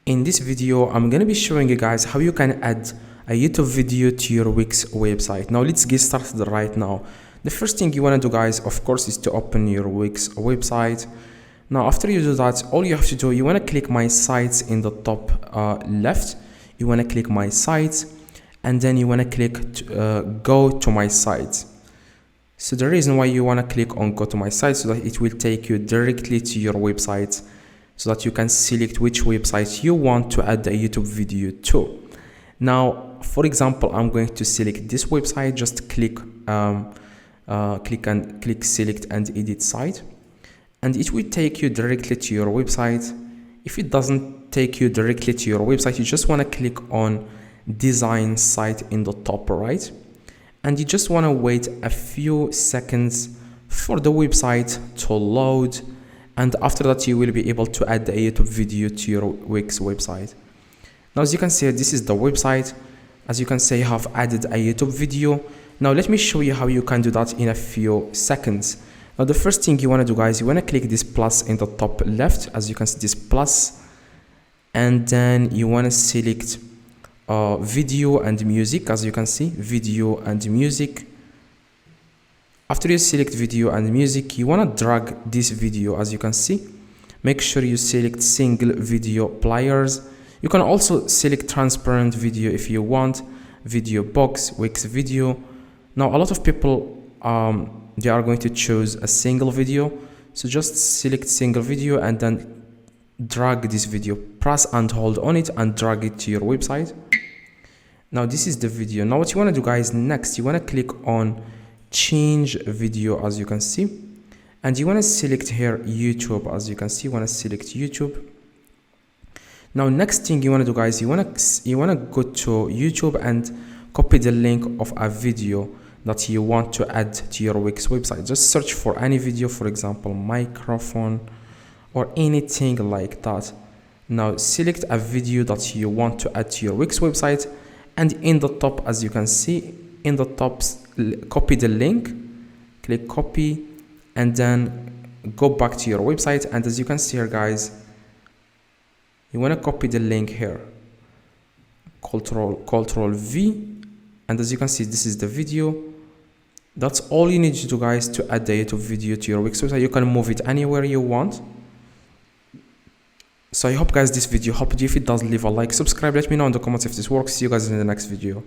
In this video, I'm gonna be showing you guys how you can add a YouTube video to your Wix website. Now let's get started right now. The first thing you wanna do, guys, of course, is to open your Wix website. Now after you do that, all you have to do, you wanna click my sites in the top left. You wanna click my sites, and then you wanna click go to my site. So the reason why you wanna click on go to my site, so that it will take you directly to your website, so that you can select which website you want to add a YouTube video to. Now, for example, I'm going to select this website. Just click select and edit site, and it will take you directly to your website. If it doesn't take you directly to your website, you just want to click on design site in the top right, and you just want to wait a few seconds for the website to load. And after that, you will be able to add a YouTube video to your Wix website. Now, as you can see, this is the website. As you can see, I have added a YouTube video. Now, let me show you how you can do that in a few seconds. Now, the first thing you want to do, guys, you want to click this plus in the top left. As you can see, this plus. And then you want to select video and music. As you can see, video and music. After you select video and music, you want to drag this video. As you can see, make sure you select single video players. You can also select transparent video if you want, video box, Wix video. Now, a lot of people, they are going to choose a single video. So just select single video and then drag this video. Press and hold on it and drag it to your website. Now, this is the video. Now, what you want to do, guys, next, you want to click on change video, as you can see, and you want to select here YouTube. As you can see, you want to select YouTube. Now, next thing you want to do, guys, you want to go to YouTube and copy the link of a video that you want to add to your Wix website. Just search for any video, for example, microphone or anything like that. Now, select a video that you want to add to your Wix website, and in the top, as you can see, in the top, copy the link, click copy, and then go back to your website. And as you can see here, guys, you want to copy the link here, Ctrl V, and as you can see, this is the video. That's all you need to do, guys, to add the YouTube video to your Wix website. You can move it anywhere you want. So I hope, guys, this video helped you. If it does, leave a like, subscribe, let me know in the comments if this works. See you guys in the next video.